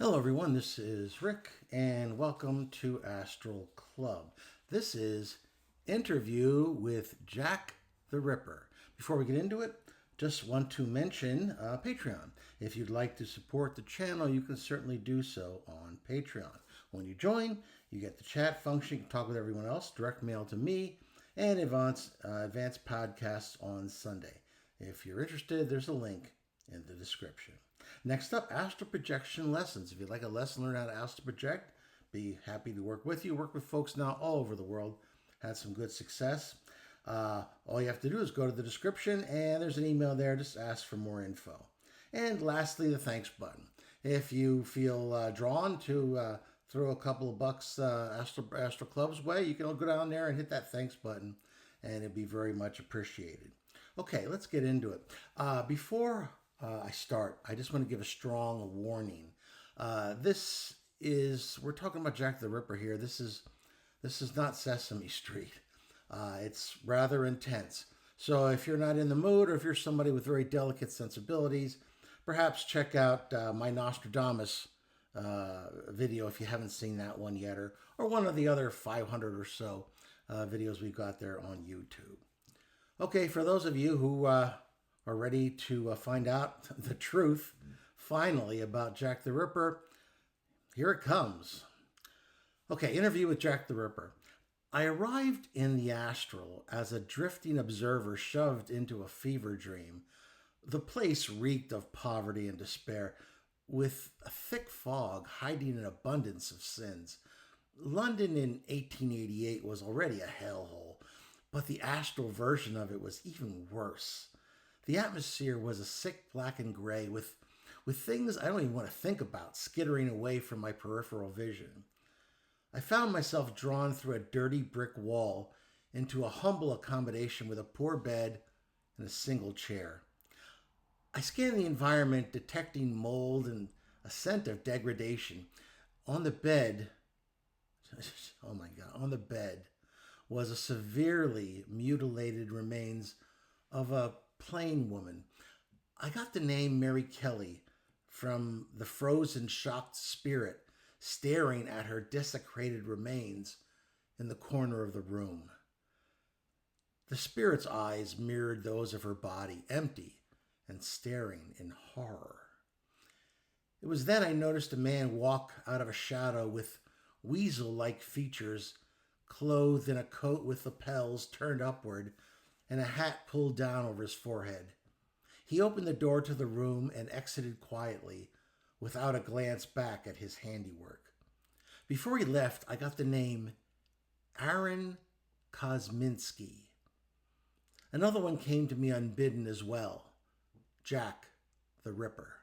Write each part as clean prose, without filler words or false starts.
Hello, everyone. This is Rick, and welcome to Astral Club. This is interview with Jack the Ripper. Before we get into it, just want to mention Patreon. If you'd like to support the channel, you can certainly do so on Patreon. When you join, you get the chat function. You can talk with everyone else, direct mail to me, and advanced podcasts on Sunday. If you're interested, there's a link in the description. Next up, astral projection lessons. If you'd like a lesson, learn how to astral project, be happy to work with you. Work with folks now all over the world. Had some good success. All you have to do is go to the description, and there's an email there. Just ask for more info. And lastly, the thanks button. If you feel drawn to throw a couple of bucks Astral Club's way, you can go down there and hit that thanks button, and it'd be very much appreciated. Okay, let's get into it. Before I start, I just want to give a strong warning. We're talking about Jack the Ripper here. This is not Sesame Street. It's rather intense. So if you're not in the mood, or if you're somebody with very delicate sensibilities, perhaps check out my Nostradamus video if you haven't seen that one yet, or one of the other 500 or so videos we've got there on YouTube. Okay, for those of you who are ready to find out the truth, finally, about Jack the Ripper, here it comes. Okay, interview with Jack the Ripper. I arrived in the astral as a drifting observer shoved into a fever dream. The place reeked of poverty and despair, with a thick fog hiding an abundance of sins. London in 1888 was already a hellhole, but the astral version of it was even worse. The atmosphere was a sick black and gray with things I don't even want to think about skittering away from my peripheral vision. I found myself drawn through a dirty brick wall into a humble accommodation with a poor bed and a single chair. I scanned the environment, detecting mold and a scent of degradation. On the bed, oh my God, on the bed was a severely mutilated remains of a plain woman. I got the name Mary Kelly from the frozen, shocked spirit staring at her desecrated remains in the corner of the room. The spirit's eyes mirrored those of her body, empty and staring in horror. It was then I noticed a man walk out of a shadow with weasel-like features, clothed in a coat with lapels turned upward and a hat pulled down over his forehead. He opened the door to the room and exited quietly, without a glance back at his handiwork. Before he left, I got the name Aaron Kosminski. Another one came to me unbidden as well, Jack the Ripper.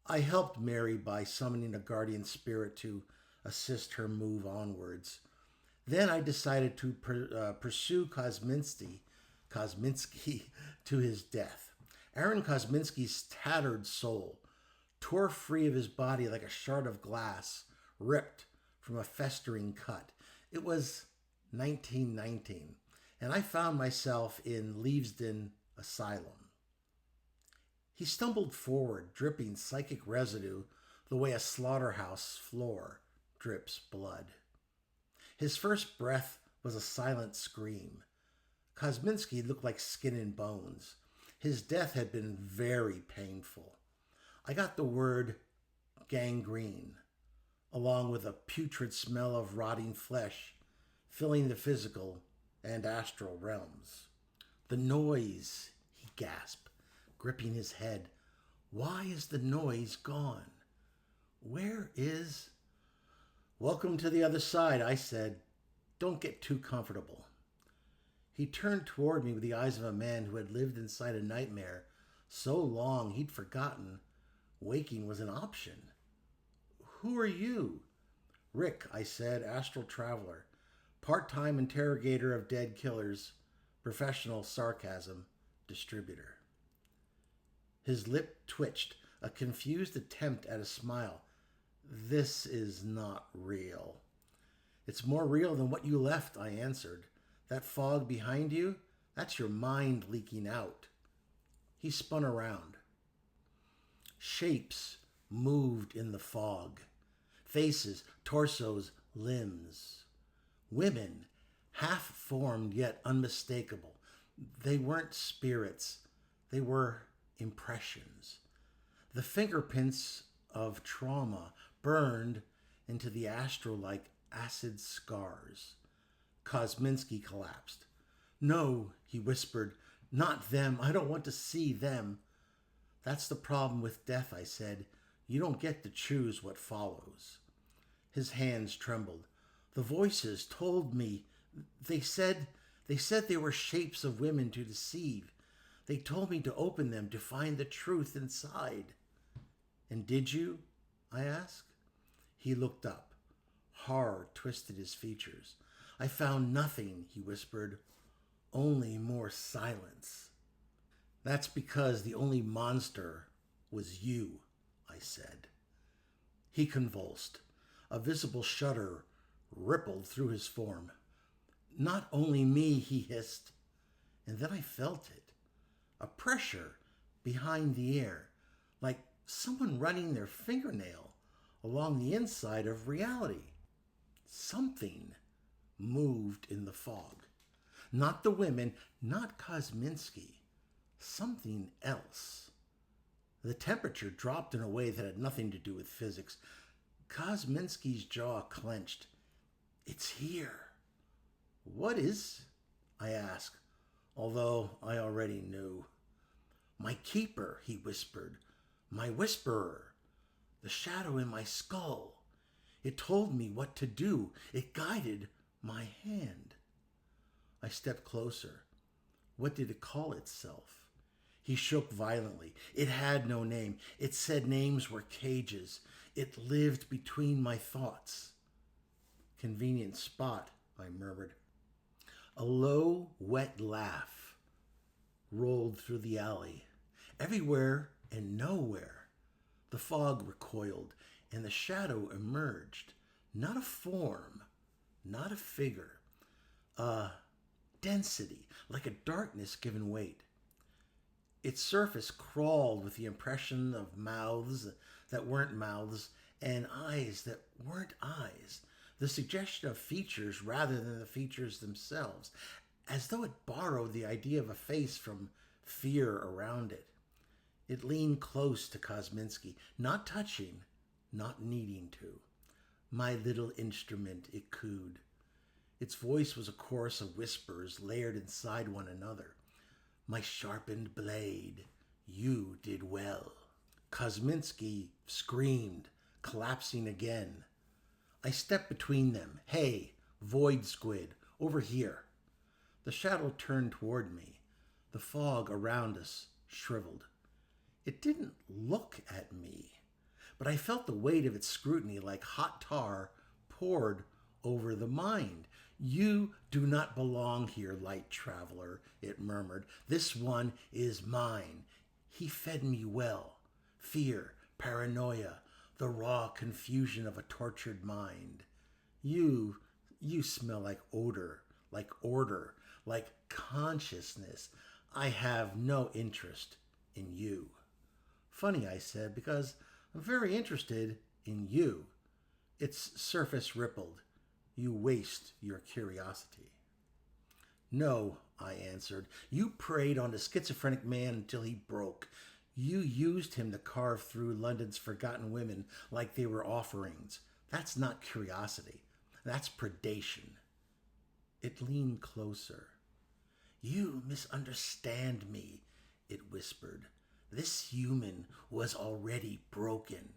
I helped Mary by summoning a guardian spirit to assist her move onwards. Then I decided to pursue Kosminski to his death. Aaron Kosminski's tattered soul tore free of his body like a shard of glass ripped from a festering cut. It was 1919, and I found myself in Leavesden Asylum. He stumbled forward, dripping psychic residue the way a slaughterhouse floor drips blood. His first breath was a silent scream. Kosminski looked like skin and bones. His death had been very painful. I got the word gangrene, along with a putrid smell of rotting flesh, filling the physical and astral realms. The noise, he gasped, gripping his head. Why is the noise gone? Where is... Welcome to the other side, I said. Don't get too comfortable. He turned toward me with the eyes of a man who had lived inside a nightmare so long he'd forgotten waking was an option. Who are you? Rick, I said, astral traveler, part-time interrogator of dead killers, professional sarcasm distributor. His lip twitched, a confused attempt at a smile. This is not real. It's more real than what you left, I answered. That fog behind you, that's your mind leaking out. He spun around. Shapes moved in the fog. Faces, torsos, limbs. Women, half formed yet unmistakable. They weren't spirits, they were impressions. The fingerprints of trauma burned into the astral like acid scars. Kosminski collapsed. No, he whispered, not them. I don't want to see them. That's the problem with death, I said. You don't get to choose what follows. His hands trembled. The voices told me. They said they were shapes of women to deceive. They told me to open them to find the truth inside. And did you? I asked. He looked up. Horror twisted his features. I found nothing, he whispered. Only more silence. That's because the only monster was you, I said. He convulsed. A visible shudder rippled through his form. Not only me, he hissed. And then I felt it. A pressure behind the ear, like someone running their fingernail along the inside of reality. Something moved in the fog. Not the women, not Kosminski. Something else. The temperature dropped in a way that had nothing to do with physics. Kosminski's jaw clenched. It's here. What is? I asked, although I already knew. My keeper, he whispered. My whisperer. The shadow in my skull. It told me what to do. It guided my hand. I stepped closer. What did it call itself? He shook violently. It had no name. It said names were cages. It lived between my thoughts. Convenient spot, I murmured. A low, wet laugh rolled through the alley. Everywhere and nowhere. The fog recoiled, and the shadow emerged. Not a form, not a figure. A density, like a darkness given weight. Its surface crawled with the impression of mouths that weren't mouths and eyes that weren't eyes. The suggestion of features rather than the features themselves, as though it borrowed the idea of a face from fear around it. It leaned close to Kosminski, not touching, not needing to. My little instrument, it cooed. Its voice was a chorus of whispers layered inside one another. My sharpened blade, you did well. Kosminski screamed, collapsing again. I stepped between them. Hey, void squid, over here. The shadow turned toward me. The fog around us shriveled. It didn't look at me, but I felt the weight of its scrutiny like hot tar poured over the mind. You do not belong here, light traveler, it murmured. This one is mine. He fed me well. Fear, paranoia, the raw confusion of a tortured mind. You smell like odor, like order, like consciousness. I have no interest in you. Funny, I said, because I'm very interested in you. Its surface rippled. You waste your curiosity. No, I answered. You preyed on a schizophrenic man until he broke. You used him to carve through London's forgotten women like they were offerings. That's not curiosity. That's predation. It leaned closer. You misunderstand me, it whispered. This human was already broken.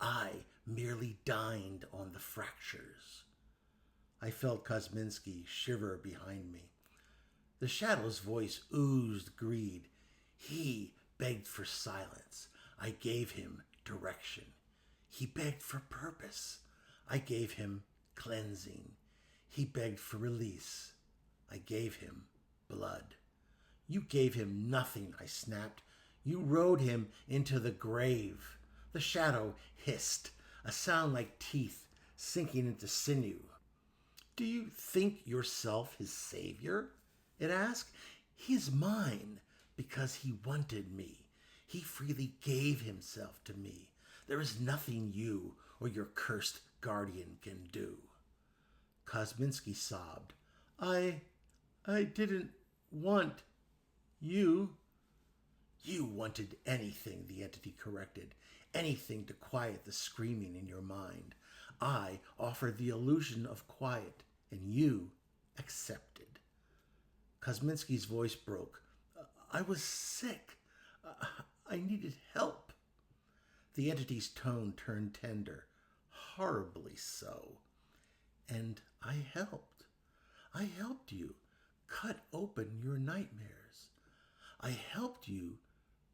I merely dined on the fractures. I felt Kosminski shiver behind me. The shadow's voice oozed greed. He begged for silence. I gave him direction. He begged for purpose. I gave him cleansing. He begged for release. I gave him blood. You gave him nothing, I snapped. You rode him into the grave. The shadow hissed, a sound like teeth sinking into sinew. Do you think yourself his savior? It asked. He is mine because he wanted me. He freely gave himself to me. There is nothing you or your cursed guardian can do. Kosminski sobbed. I didn't want you. You wanted anything, the entity corrected. Anything to quiet the screaming in your mind. I offered the illusion of quiet, and you accepted. Kosminski's voice broke. I was sick. I needed help. The entity's tone turned tender, horribly so. And I helped. I helped you cut open your nightmares. I helped you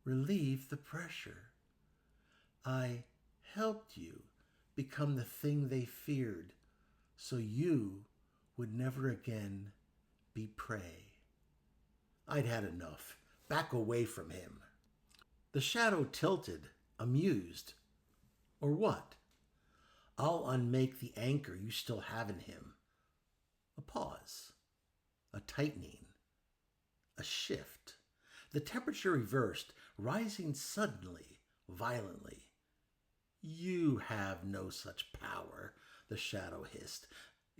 relieve the pressure. I helped you become the thing they feared so you would never again be prey. I'd had enough. Back away from him. The shadow tilted, amused. Or what? I'll unmake the anchor you still have in him. A pause, a tightening, a shift. The temperature reversed, rising suddenly, violently. You have no such power, the shadow hissed.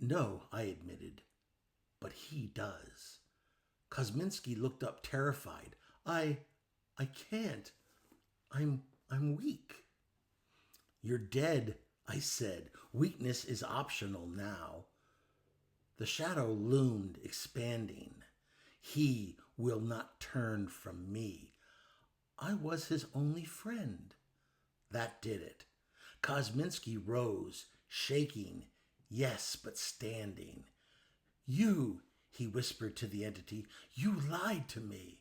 No, I admitted, but he does. Kosminski looked up terrified. I can't. I'm weak. You're dead, I said. Weakness is optional now. The shadow loomed, expanding. He will not turn from me. I was his only friend. That did it. Kosminski rose, shaking, yes, but standing. You, he whispered to the entity, you lied to me.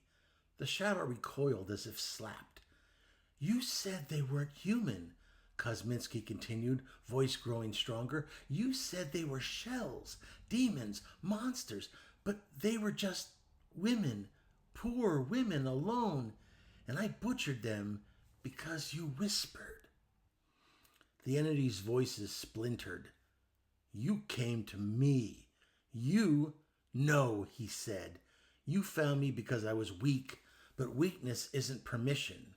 The shadow recoiled as if slapped. You said they weren't human, Kosminski continued, voice growing stronger. You said they were shells, demons, monsters, but they were just women, poor women alone, and I butchered them because you whispered. The entity's voices splintered. You came to me. You? No, he said. You found me because I was weak, but weakness isn't permission.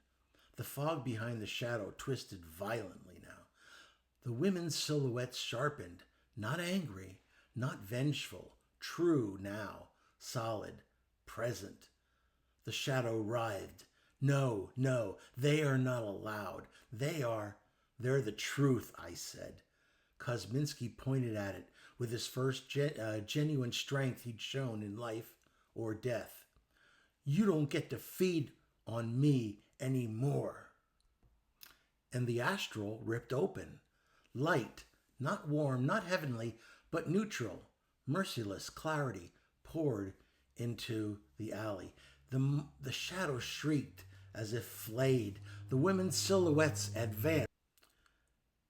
The fog behind the shadow twisted violently now. The women's silhouettes sharpened, not angry, not vengeful, true now, solid, present. The shadow writhed. No, no, they are not allowed. They're the truth, I said. Kosminski pointed at it with his first genuine strength he'd shown in life or death. You don't get to feed on me anymore. And the astral ripped open. Light, not warm, not heavenly, but neutral, merciless clarity poured into the alley. The shadow shrieked as if flayed. The women's silhouettes advanced.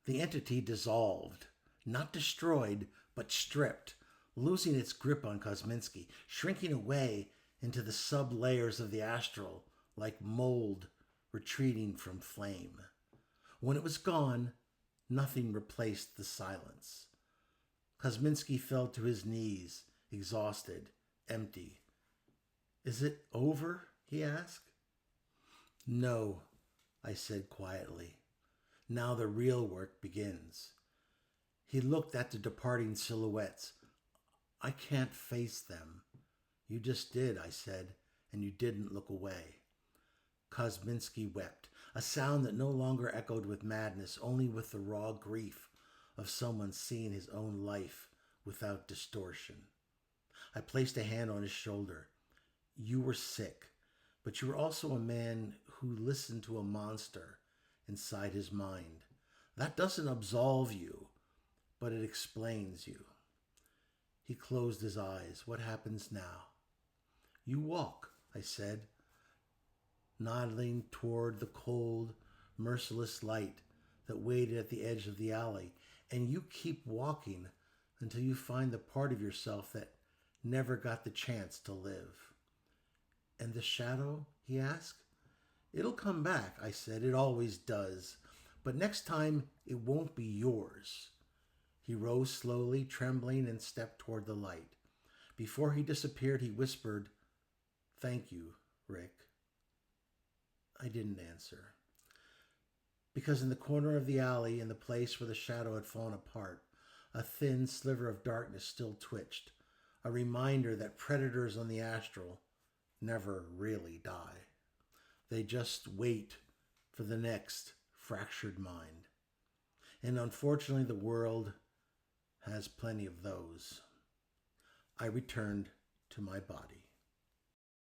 The entity dissolved, not destroyed, but stripped, losing its grip on Kosminski, shrinking away into the sub-layers of the astral like mold retreating from flame. When it was gone, nothing replaced the silence. Kosminski fell to his knees, exhausted, empty. Is it over? He asked. No, I said quietly. Now the real work begins. He looked at the departing silhouettes. I can't face them. You just did, I said, and you didn't look away. Kosminski wept, a sound that no longer echoed with madness, only with the raw grief of someone seeing his own life without distortion. I placed a hand on his shoulder. You were sick, but you were also a man who listened to a monster inside his mind. That doesn't absolve you, but it explains you. He closed his eyes. What happens now? You walk, I said, nodding toward the cold, merciless light that waited at the edge of the alley, and you keep walking until you find the part of yourself that never got the chance to live. And the shadow? He asked. It'll come back, I said. It always does. But next time, it won't be yours. He rose slowly, trembling, and stepped toward the light. Before he disappeared, he whispered, Thank you, Rick. I didn't answer. because in the corner of the alley, in the place where the shadow had fallen apart, a thin sliver of darkness still twitched, a reminder that predators on the astral never really die. They just wait for the next fractured mind. And unfortunately, the world has plenty of those. I returned to my body.